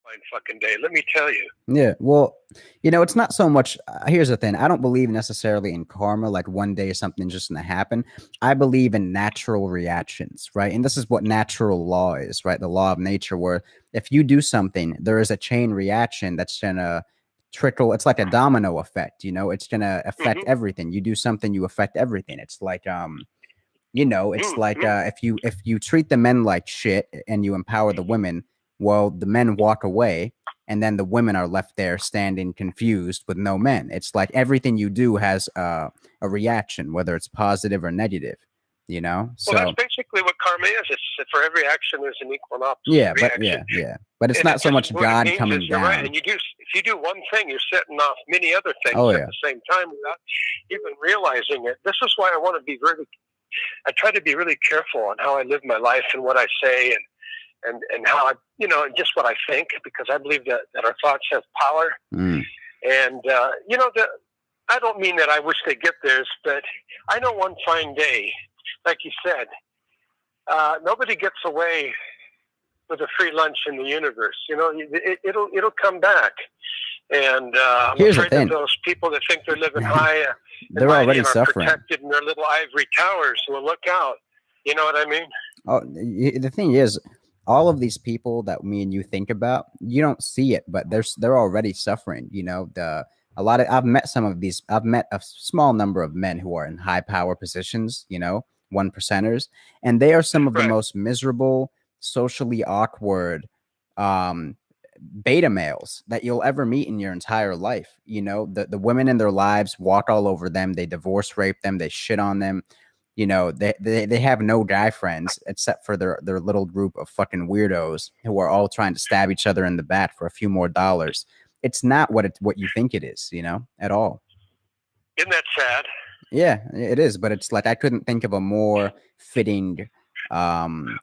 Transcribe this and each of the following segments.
fine fucking day. Let me tell you. Yeah, well, it's not so much. Here's the thing: I don't believe necessarily in karma, like one day something's just gonna happen. I believe in natural reactions, right? And this is what natural law is, right? The law of nature, where if you do something, there is a chain reaction that's gonna trickle. It's like a domino effect, It's gonna affect Mm-hmm. everything. You do something, you affect everything. It's like it's like Mm-hmm. if you treat the men like shit and you empower the women, well, the men walk away, and then the women are left there standing confused with no men. It's like everything you do has a reaction, whether it's positive or negative, Well, that's So basically what karma is. It's that for every action, there's an equal and opposite yeah, but reaction. yeah, but it's And not it so just much what it God means is coming you're right. down. And if you do one thing, you're setting off many other things Oh at yeah. the same time without even realizing it. This is why I want to be I try to be really careful on how I live my life and what I say and how I, just what I think, because I believe that our thoughts have power. Mm. And, I don't mean that I wish they get theirs, but I know one fine day, like you said, nobody gets away with a free lunch in the universe. It'll come back. And I'm Here's the afraid that thing. those people that think they're living high and They're mighty already and are suffering. protected in their little ivory towers will look out. You know what I mean? Oh, the thing is, all of these people that me and you think about, you don't see it, but they're already suffering. I've met some of these. I've met a small number of men who are in high power positions. One percenters, and they are some of the Right. most miserable, socially awkward, um, beta males that you'll ever meet in your entire life. The women in their lives walk all over them. They divorce rape them. They shit on them. They have no guy friends except for their little group of fucking weirdos who are all trying to stab each other in the back for a few more dollars. It's not what you think it is, at all. Isn't that sad? Yeah, it is, but it's like I couldn't think of a more fitting fucking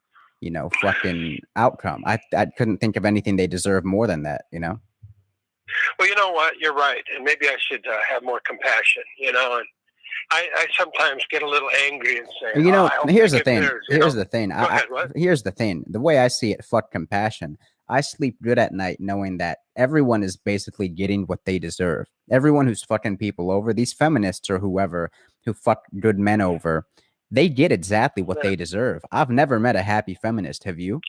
outcome. I couldn't think of anything they deserve more than that. Well, you know what? You're right. And maybe I should have more compassion, and I sometimes get a little angry and say, I hope they Here's the get thing. theirs, Here's the thing. Go ahead, what? Here's the thing. The way I see it, fuck compassion. I sleep good at night knowing that everyone is basically getting what they deserve. Everyone who's fucking people over, these feminists or whoever who fuck good men over, they get exactly what Yeah. they deserve. I've never met a happy feminist. Have you?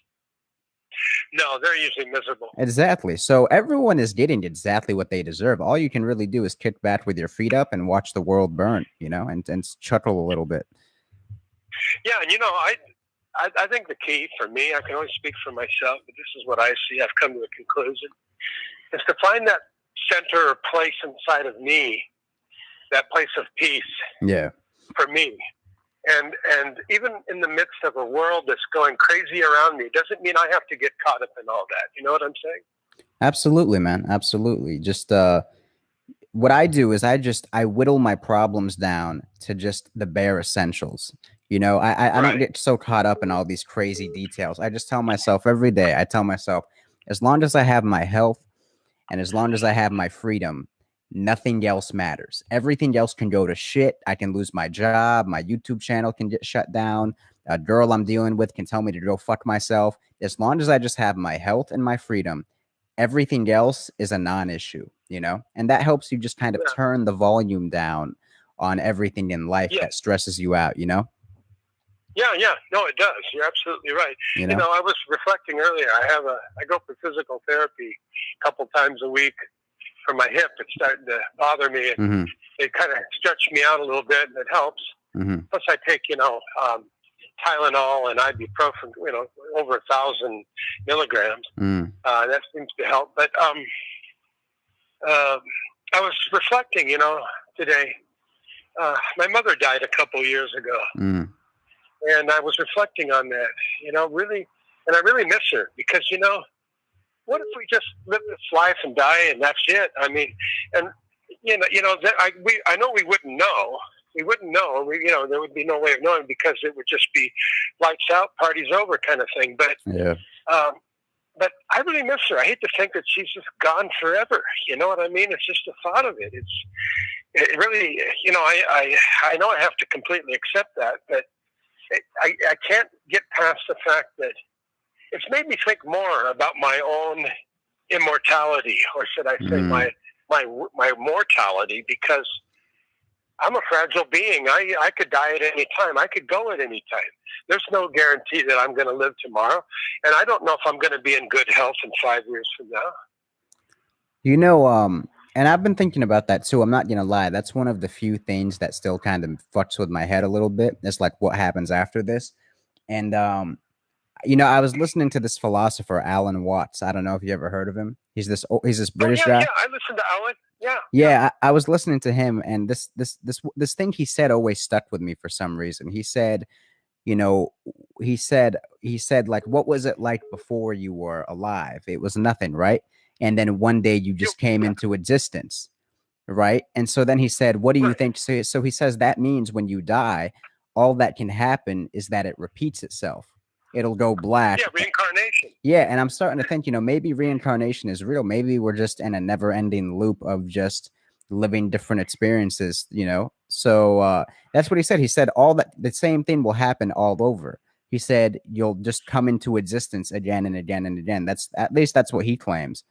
No, they're usually miserable. Exactly. So everyone is getting exactly what they deserve. All you can really do is kick back with your feet up and watch the world burn, and chuckle a little bit. Yeah, and I think the key for me, I can only speak for myself, but this is what I see. I've come to a conclusion, is to find that center or place inside of me, that place of peace. Yeah. For me. And even in the midst of a world that's going crazy around me, doesn't mean I have to get caught up in all that. You know what I'm saying? Absolutely, man. Absolutely. Just what I do is I whittle my problems down to just the bare essentials. I don't Right. get so caught up in all these crazy details. I just tell myself every day, I tell myself, as long as I have my health and as long as I have my freedom, nothing else matters. Everything else can go to shit. I can lose my job. My YouTube channel can get shut down. A girl I'm dealing with can tell me to go fuck myself. As long as I just have my health and my freedom, everything else is a non-issue. And that helps you just kind of Yeah. turn the volume down on everything in life Yeah. that stresses you out. Yeah. No, it does. You're absolutely right. I was reflecting earlier. I go for physical therapy a couple times a week for my hip. It's starting to bother me. And Mm-hmm. it kind of stretched me out a little bit, and it helps. Mm-hmm. Plus, I take Tylenol and ibuprofen, over 1,000 milligrams. Mm. That seems to help. But I was reflecting, today. My mother died a couple years ago, and I was reflecting on that, really, and I really miss her because, what if we just live this life and die and that's it? I mean, and I know we wouldn't know. We wouldn't know. There would be no way of knowing because it would just be lights out, parties over kind of thing. But Yeah. But I really miss her. I hate to think that she's just gone forever. You know what I mean? It's just the thought of it. It really, I know I have to completely accept that, but I can't get past the fact that it's made me think more about my own immortality, or should I say my mortality, because I'm a fragile being. I could die at any time. I could go at any time. There's no guarantee that I'm going to live tomorrow. And I don't know if I'm going to be in good health in 5 years from now. You know, and I've been thinking about that too. I'm not going to lie. That's one of the few things that still kind of fucks with my head a little bit. It's like, what happens after this? And, you know, I was listening to this philosopher, Alan Watts. I don't know if you ever heard of him. He's this British guy. Yeah, I listened to Alan. Yeah. Yeah, I was listening to him, and this thing he said always stuck with me for some reason. He said, you know, he said like, what was it like before you were alive? It was nothing, right? And then one day you just came into existence, right? And so then he said, what do you think? So he says that means when you die, all that can happen is that it repeats itself. It'll go black. Yeah, reincarnation. Yeah, and I'm starting to think, you know, maybe reincarnation is real. Maybe we're just in a never-ending loop of just living different experiences, you know? So that's what he said. He said the same thing will happen all over. He said you'll just come into existence again and again and again. At least that's what he claims.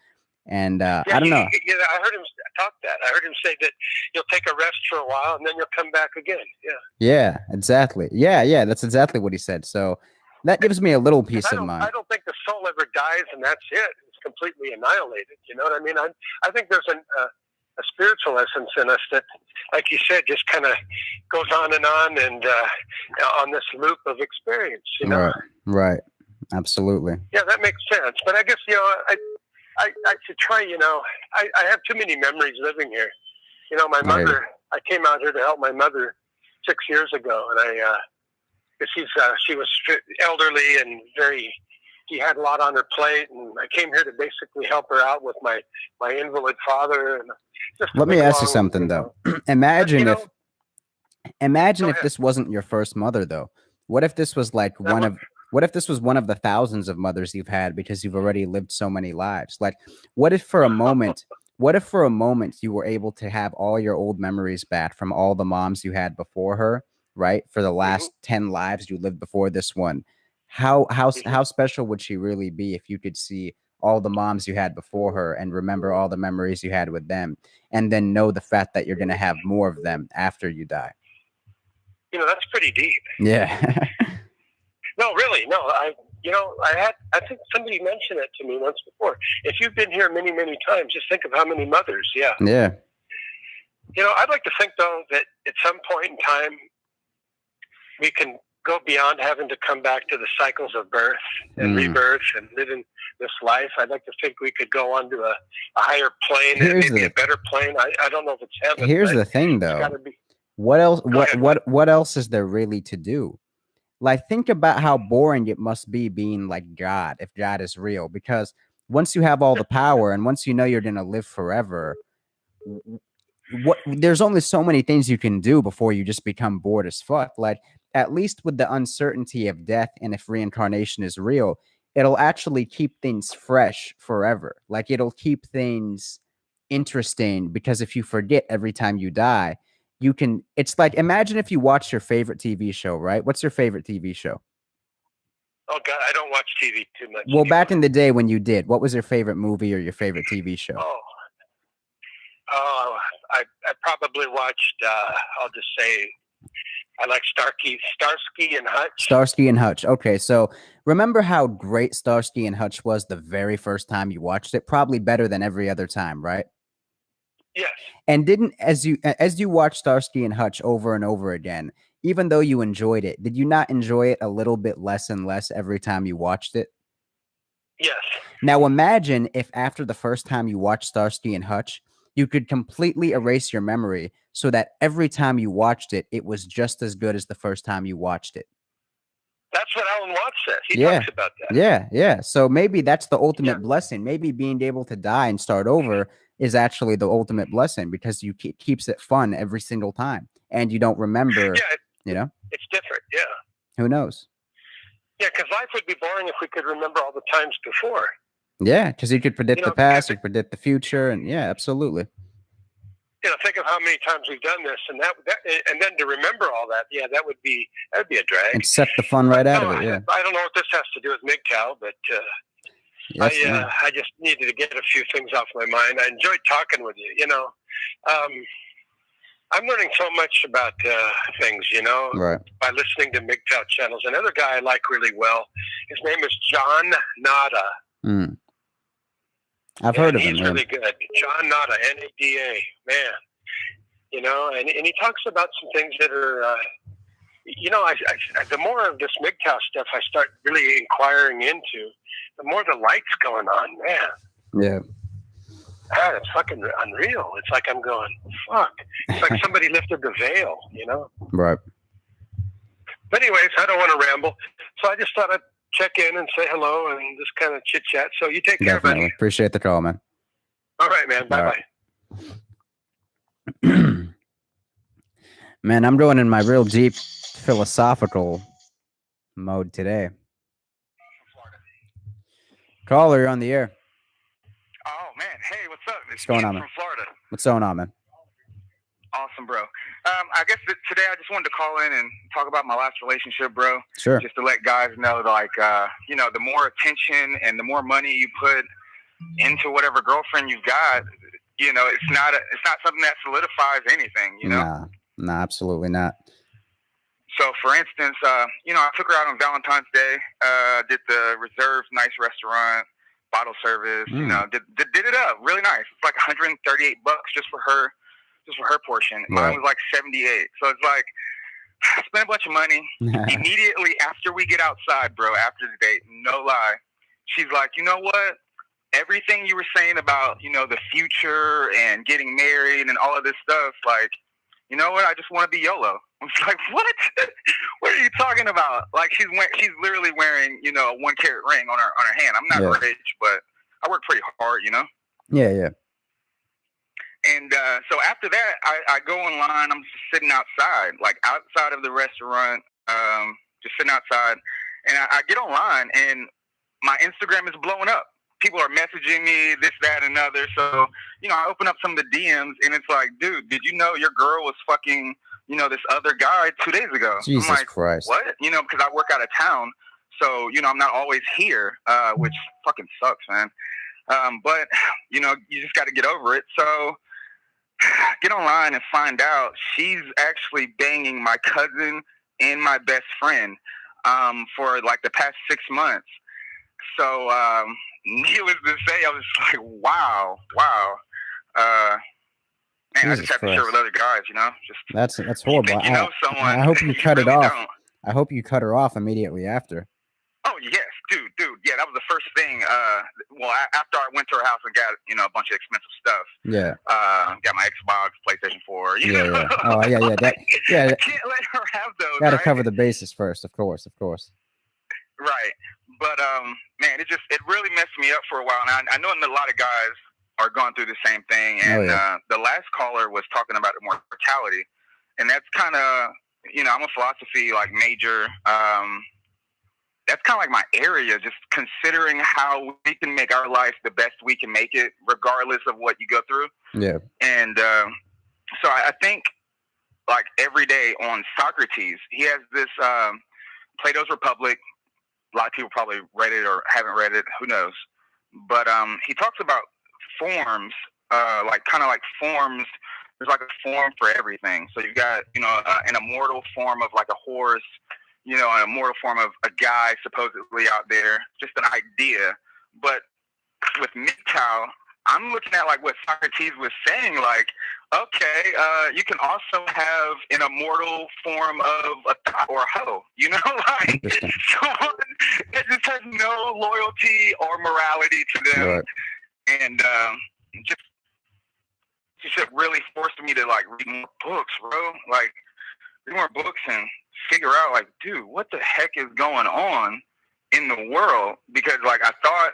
And I don't know. Yeah, I heard him talk that. I heard him say that you'll take a rest for a while and then you'll come back again. Yeah. Yeah, exactly. Yeah, that's exactly what he said. So that gives me a little peace of mind. I don't think the soul ever dies and that's it. It's completely annihilated. You know what I mean? I think there's a spiritual essence in us that, like you said, just kind of goes on and on this loop of experience. You know? Right. Absolutely. Yeah, that makes sense. But I guess, you know, I should try, you know, I have too many memories living here. You know, my mother, I came out here to help my mother 6 years ago, and because she was elderly and she had a lot on her plate, and I came here to basically help her out with my invalid father. And let me ask you something, though. Imagine if this wasn't your first mother, though. What if this was like what if this was one of the thousands of mothers you've had because you've already lived so many lives? Like, what if for a moment you were able to have all your old memories back from all the moms you had before her, right? For the last 10 lives you lived before this one. How special would she really be if you could see all the moms you had before her and remember all the memories you had with them, and then know the fact that you're going to have more of them after you die? You know, that's pretty deep. Yeah. No, really, no. I think somebody mentioned it to me once before. If you've been here many, many times, just think of how many mothers. Yeah. Yeah. You know, I'd like to think, though, that at some point in time, we can go beyond having to come back to the cycles of birth and rebirth and living this life. I'd like to think we could go on to a higher plane, and maybe a better plane. I don't know if it's heaven. Here's the thing, though. What else? What else is there really to do? Like, think about how boring it must be being like God, if God is real. Because once you have all the power and once you know you're going to live forever, there's only so many things you can do before you just become bored as fuck. Like, at least with the uncertainty of death and if reincarnation is real, it'll actually keep things fresh forever. Like, it'll keep things interesting, because if you forget every time you die, it's like, imagine if you watch your favorite TV show, right? What's your favorite TV show? Oh, God, I don't watch TV too much. Well, back in the day when you did, what was your favorite movie or your favorite TV show? I probably watched, I'll just say, I like Starsky and Hutch. Starsky and Hutch. Okay, so remember how great Starsky and Hutch was the very first time you watched it? Probably better than every other time, right? Yes. And as you watch Starsky and Hutch over and over again, even though you enjoyed it, did you not enjoy it a little bit less and less every time you watched it? Yes. Now imagine if after the first time you watched Starsky and Hutch, you could completely erase your memory so that every time you watched it, it was just as good as the first time you watched it. That's what Alan Watts says. He talks about that. Yeah. So maybe that's the ultimate blessing. Maybe being able to die and start over is actually the ultimate blessing, because it keeps it fun every single time, and you don't remember. Yeah, it's different. Yeah. Who knows? Yeah, because life would be boring if we could remember all the times before. Yeah, because you could predict the past, you could predict the future, and yeah, absolutely. You know, think of how many times we've done this, and and then to remember all that, that would be a drag. And suck the fun right out of it. Yeah. I don't know what this has to do with MGTOW, but I just needed to get a few things off my mind. I enjoyed talking with you. You know, I'm learning so much about things, you know, by listening to MGTOW channels. Another guy I like really well, his name is John Nada. I've heard of him. He's really good. John Nada, Nada, man. You know, and he talks about some things that are, you know, the more of this MGTOW stuff I start really inquiring into, the more the light's going on, man. Yeah. God, it's fucking unreal. It's like I'm going, fuck. It's like somebody lifted the veil, you know? Right. But anyways, I don't want to ramble. So I just thought I'd check in and say hello and just kind of chit-chat. So you take care, buddy. Appreciate the call, man. All right, man. Bye-bye. Man, I'm going in my real deep philosophical mode today. Caller, you're on the air. Oh, man. Hey, what's up? What's going on, man? From Florida. What's going on, man? Awesome, bro. I guess today I just wanted to call in and talk about my last relationship, bro. Sure. Just to let guys know, like, you know, the more attention and the more money you put into whatever girlfriend you've got, you know, it's not something that solidifies anything, you know? Nah, absolutely not. So, for instance, you know, I took her out on Valentine's Day, did the reserved nice restaurant, bottle service, you know, did it up really nice. It's like $138 just for her portion. Mine was like 78. So it's like, I spent a bunch of money. Immediately after we get outside, bro, after the date, no lie, she's like, you know what? Everything you were saying about, you know, the future and getting married and all of this stuff, like, you know what? I just want to be YOLO. I was like, what? What are you talking about? Like, she's literally wearing, you know, a 1-carat ring on her hand. I'm not rich, but I work pretty hard, you know? Yeah. And so after that, I go online. I'm just sitting outside, like outside of the restaurant, just sitting outside. And I get online, and my Instagram is blowing up. People are messaging me, this, that, and another. So, you know, I open up some of the DMs, and it's like, dude, did you know your girl was fucking, you know, this other guy 2 days ago? Jesus I'm like, Christ. What? You know, because I work out of town. So, you know, I'm not always here, which fucking sucks, man. But, you know, you just got to get over it. So get online and find out she's actually banging my cousin and my best friend for like the past 6 months. So needless to say, I was like, wow. Man, I just have to share with other guys, you know. Just that's horrible. You know someone, I hope you cut really it off. Don't. I hope you cut her off immediately after. Oh yes, dude. Yeah, that was the first thing. Well, after I went to her house and got, you know, a bunch of expensive stuff. Yeah. Got my Xbox, PlayStation 4. You know? Yeah. Oh yeah. I can't let her have those. Got to cover the bases first, of course. Right. But man, it really messed me up for a while. And I know a lot of guys are going through the same thing. And the last caller was talking about mortality, and that's kind of, you know, I'm a philosophy like major. That's kind of like my area, just considering how we can make our life the best we can make it, regardless of what you go through. Yeah. And so I think, like, every day on Socrates, he has this Plato's Republic. A lot of people probably read it or haven't read it. Who knows? But he talks about forms, like kind of like forms. There's like a form for everything. So you've got, you know, an immortal form of like a horse, you know, an immortal form of a guy supposedly out there, just an idea. But with MGTOW, I'm looking at like what Socrates was saying, like, okay, you can also have an immortal form of a thought or a hoe, you know, like someone that just has no loyalty or morality to them. Right. And just really forced me to like read more books, bro. Like, read more books and figure out, like, dude, what the heck is going on in the world? Because, like, I thought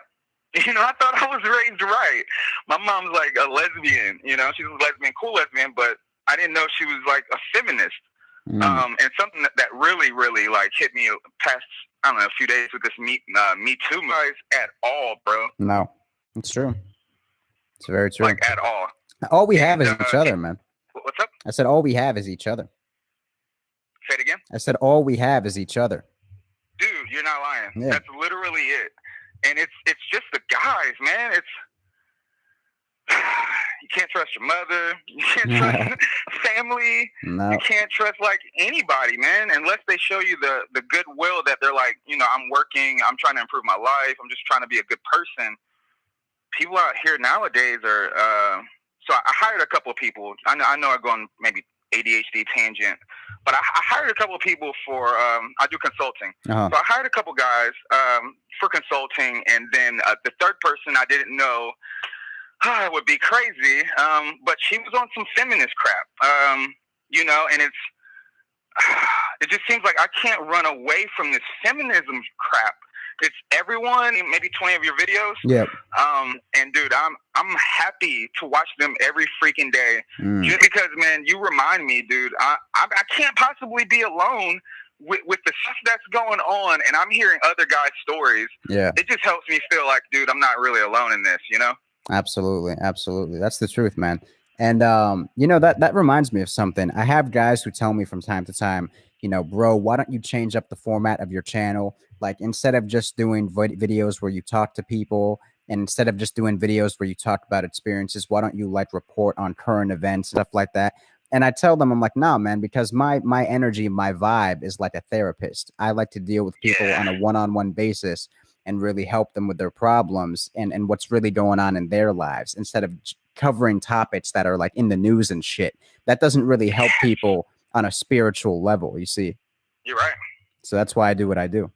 I was raised right. My mom's like a lesbian, you know, she's a lesbian, cool lesbian, but I didn't know she was like a feminist. And something that really, really like hit me past, I don't know, a few days with this Me Too guys at all, bro. No, it's true. It's very true. Like, at all. All we have is each other, man. What's up? I said all we have is each other. Say it again? I said all we have is each other. Dude, you're not lying. Yeah. That's literally it. And it's just the guys, man, it's you can't trust your mother, you can't trust family, no. you can't trust like anybody, man, unless they show you the goodwill that they're like, you know, I'm working, I'm trying to improve my life, I'm just trying to be a good person. People out here nowadays are so I hired a couple of people. I know I go on maybe ADHD tangent, but I hired a couple of people for I do consulting. So I hired a couple guys for consulting, and then the third person I didn't know would be crazy, but she was on some feminist crap, you know, and it just seems like I can't run away from this feminism crap. It's everyone, maybe 20 of your videos. Yep. And dude, I'm happy to watch them every freaking day, just because, man, you remind me, dude. I can't possibly be alone with the stuff that's going on, and I'm hearing other guys' stories. Yeah. It just helps me feel like, dude, I'm not really alone in this, you know? Absolutely, absolutely. That's the truth, man. And you know, that reminds me of something. I have guys who tell me from time to time, you know, bro, why don't you change up the format of your channel? Like, instead of just doing videos where you talk to people, and instead of just doing videos where you talk about experiences, why don't you like report on current events, stuff like that? And I tell them, I'm like, nah, man, because my energy, my vibe is like a therapist. I like to deal with people on a one-on-one basis and really help them with their problems and what's really going on in their lives, instead of covering topics that are like in the news and shit. That doesn't really help people on a spiritual level, you see. You're right. So that's why I do what I do.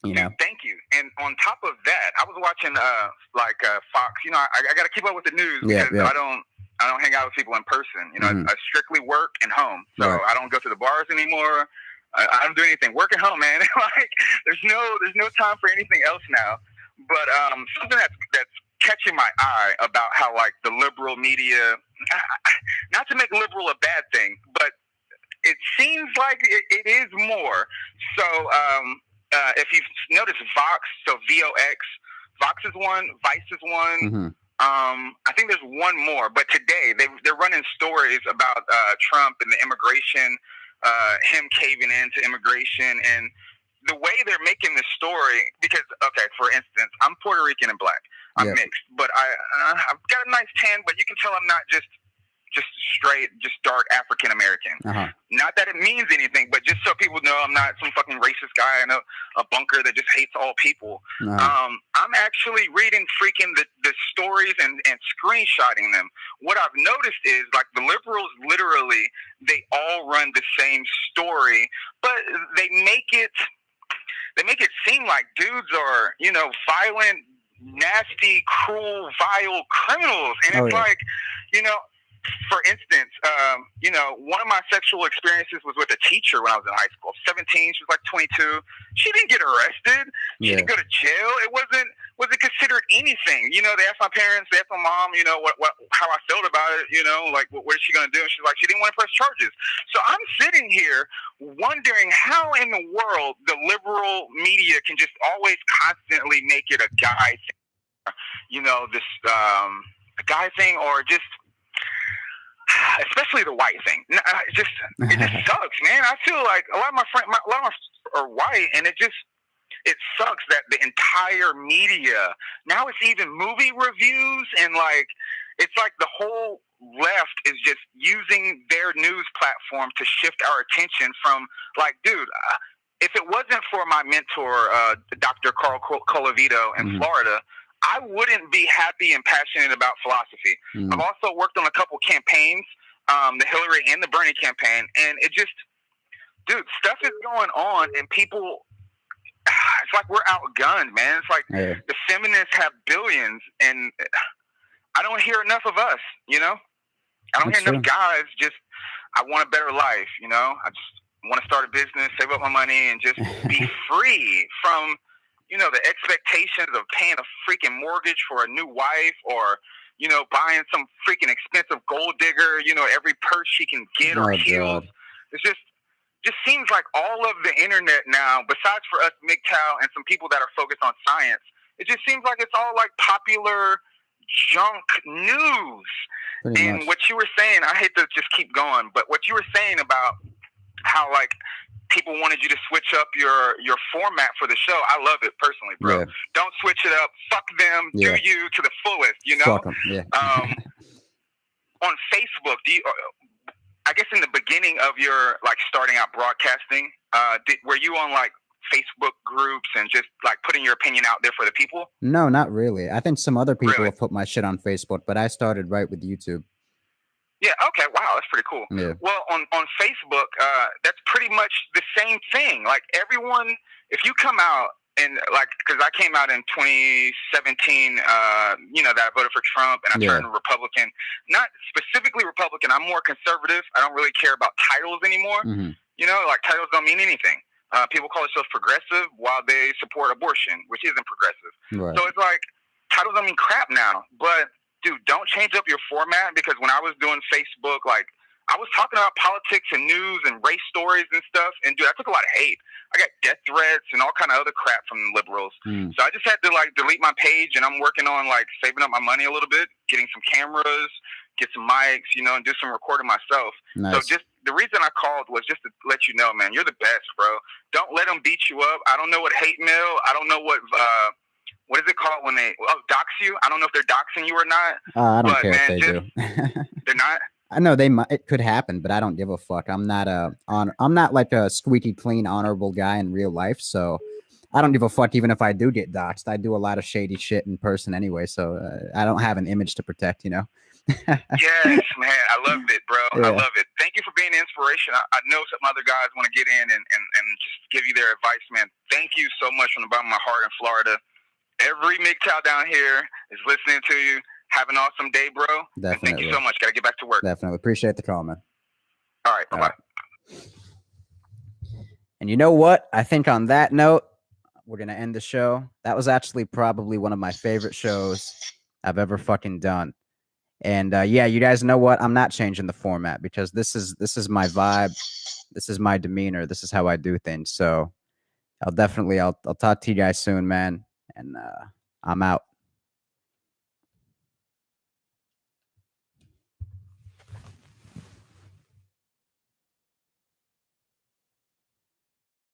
You know? Thank you. And on top of that, I was watching Fox. You know, I got to keep up with the news because I don't hang out with people in person. You know, I strictly work and home. So I don't go to the bars anymore. I don't do anything. Work at home, man. Like there's no time for anything else now. But something that's catching my eye about how like the liberal media, not to make liberal a bad thing, but it seems like it is more. So if you've noticed Vox, so VOX, Vox is one, Vice is one. I think there's one more, but today they're running stories about Trump and the immigration, him caving into immigration, and the way they're making this story. Because, okay, for instance, I'm Puerto Rican and black. I'm mixed, but I've got a nice tan, but you can tell I'm not just straight, just dark African American. Not that it means anything, but just so people know I'm not some fucking racist guy and a bunker that just hates all people. I'm actually reading freaking the stories and screenshotting them. What I've noticed is like the liberals, literally, they all run the same story, but they make it seem like dudes are, you know, violent, nasty, cruel, vile criminals. And it's like, you know, for instance, you know, one of my sexual experiences was with a teacher when I was in high school. 17, she was like 22. She didn't get arrested. She didn't go to jail. It wasn't considered anything. You know, they asked my parents, they asked my mom, you know, how I felt about it. You know, like what is she gonna do? And she's like, she didn't want to press charges. So I'm sitting here wondering how in the world the liberal media can just always constantly make it a guy thing, you know, this a guy thing, or just especially the white thing. It just sucks, man. I feel like a lot of my friends are white, and it sucks that the entire media, now it's even movie reviews, and like it's like the whole left is just using their news platform to shift our attention from like, dude, if it wasn't for my mentor, Dr. Carl Colavito in Florida, I wouldn't be happy and passionate about philosophy. I've also worked on a couple campaigns, the Hillary and the Bernie campaign, and it just, dude, stuff is going on, and people, it's like we're outgunned, man. It's like the feminists have billions, and I don't hear enough of us, you know? I don't hear enough guys just, I want a better life, you know? I just want to start a business, save up my money, and just be free from, you know, the expectations of paying a freaking mortgage for a new wife, or, you know, buying some freaking expensive gold digger, you know, every purse she can get, or heels. It's just seems like all of the internet now, besides for us MGTOW and some people that are focused on science, it just seems like it's all like popular junk news. And what you were saying, I hate to just keep going, but what you were saying about how like people wanted you to switch up your format for the show. I love it personally, bro. Yeah. Don't switch it up. Fuck them. Yeah. Do you to the fullest, you know? Fuck 'em. Yeah. On Facebook, I guess in the beginning of your like starting out broadcasting, were you on like Facebook groups and just like putting your opinion out there for the people? No, not really. I think some other people have put my shit on Facebook, but I started right with YouTube. Yeah. Okay. Wow. That's pretty cool. Yeah. Well, on Facebook, that's pretty much the same thing. Like everyone, if you come out and like, because I came out in 2017, you know, that I voted for Trump and I turned Republican. Not specifically Republican. I'm more conservative. I don't really care about titles anymore. Mm-hmm. You know, like titles don't mean anything. People call themselves progressive while they support abortion, which isn't progressive. Right. So it's like titles don't mean crap now. But dude, don't change up your format, because when I was doing Facebook, like I was talking about politics and news and race stories and stuff, and dude, I took a lot of hate. I got death threats and all kind of other crap from liberals. So I just had to like delete my page, and I'm working on like saving up my money a little bit, getting some cameras, get some mics, you know, and do some recording myself. Nice. So just the reason I called was just to let you know, man, you're the best, bro. Don't let them beat you up. I don't know what hate mail. I don't know what is it called when they dox you? I don't know if they're doxing you or not. I don't care if they do. They're not. I know they might. It could happen, but I don't give a fuck. I'm not like a squeaky clean, honorable guy in real life, so I don't give a fuck even if I do get doxxed. I do a lot of shady shit in person anyway, so I don't have an image to protect, you know. Yes, man, I love it, bro. Yeah. I love it. Thank you for being an inspiration. I know some other guys want to get in and just give you their advice, man. Thank you so much from the bottom of my heart in Florida. Every MGTOW down here is listening to you. Have an awesome day, bro. Definitely. And thank you so much. Got to get back to work. Definitely. Appreciate the call, man. All right. Bye-bye. And you know what? I think on that note, we're going to end the show. That was actually probably one of my favorite shows I've ever fucking done. And yeah, you guys know what? I'm not changing the format, because this is my vibe. This is my demeanor. This is how I do things. So I'll talk to you guys soon, man. And I'm out.